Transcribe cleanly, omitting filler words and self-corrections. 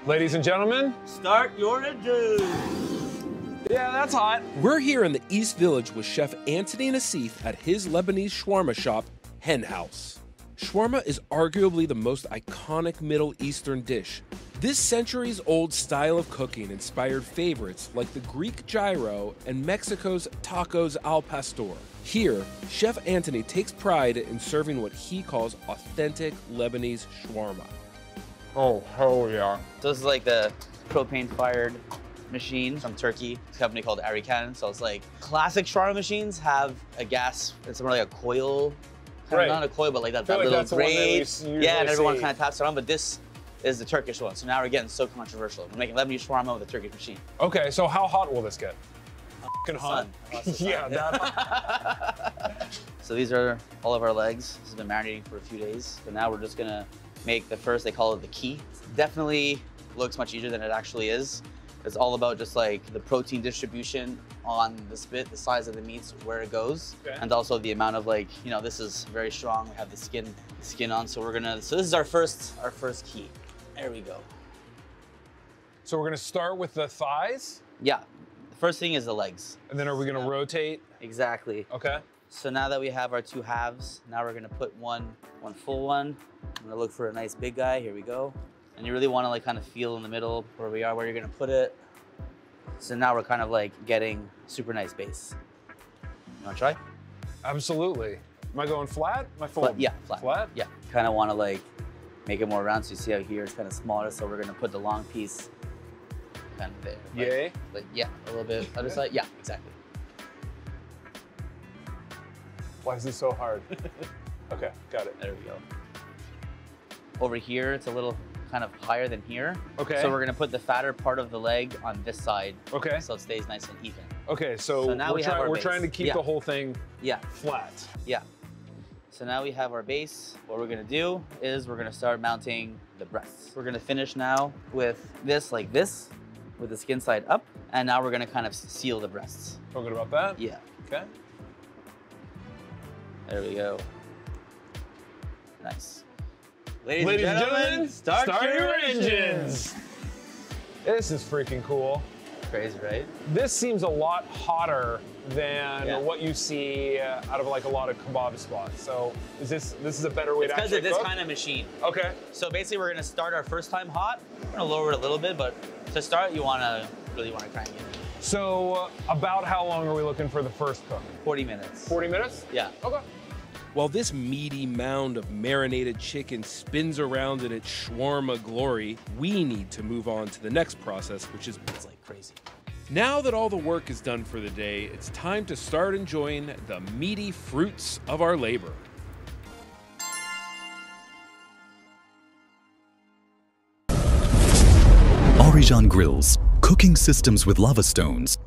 Ladies and gentlemen, start your engine. Yeah, that's hot. We're here in the East Village with Chef Anthony Nassif at his Lebanese shawarma shop, Hen House. Shawarma is arguably the most iconic Middle Eastern dish. This centuries-old style of cooking inspired favorites like the Greek gyro and Mexico's tacos al pastor. Here, Chef Anthony takes pride in serving what he calls authentic Lebanese shawarma. Oh, hell yeah. So this is like the propane-fired machine from Turkey. It's a company called Arican. So it's like classic shawarma machines have a gas, it's more like a coil. Right. Not a coil, but like that little grate. Yeah, and everyone kind of taps it on, but this is the Turkish one. So now we're getting so controversial. We're making Lebanese shawarma with a Turkish machine. Okay, so how hot will this get? Fucking hot. Yeah, that hot. So these are all of our legs. This has been marinating for a few days. So now we're just gonna make the first, they call it the key. Definitely looks much easier than it actually is. It's all about just like the protein distribution on the spit, the size of the meats, where it goes, and also the amount of like, you know, this is very strong. We have the skin on, so we're gonna, so this is our first key. There we go. So we're gonna start with the thighs? Yeah, the first thing is the legs. And then are we gonna rotate? Exactly. Okay. So now that we have our two halves, now we're gonna put one full one. I'm gonna look for a nice big guy, here we go. And you really wanna like kind of feel in the middle where we are, where you're gonna put it. So now we're kind of like getting super nice base. You wanna try? Absolutely. Am I going flat? Am I full? Flat, yeah, flat. Flat? Yeah. Kind of wanna like make it more round, so you see how here it's kind of smaller, so we're gonna put the long piece kind of there. Like, Yay? Like, yeah, a little bit other side. Yeah, exactly. Why is this so hard? Okay, got it. There we go. Over here, it's a little kind of higher than here. Okay. So we're gonna put the fatter part of the leg on this side. Okay. So it stays nice and even. Okay, so now we're trying to keep the whole thing flat. Yeah. So now we have our base. What we're gonna do is we're gonna start mounting the breasts. We're gonna finish now with this, like this, with the skin side up. And now we're gonna kind of seal the breasts. Feel good about that? Yeah. Okay. There we go. Nice. Ladies and gentlemen, start your engines. This is freaking cool. Crazy, right? This seems a lot hotter than what you see out of like a lot of kebab spots. So is this is a better way to actually cook? Because of this kind of machine. Okay. So basically we're gonna start our first time hot. We're gonna lower it a little bit, but to start you really wanna crank it. So about how long are we looking for the first cook? 40 minutes. 40 minutes? Yeah. Okay. While this meaty mound of marinated chicken spins around in its shawarma glory, we need to move on to the next process, which is like crazy. Now that all the work is done for the day, it's time to start enjoying the meaty fruits of our labor. Arican grills, cooking systems with lava stones,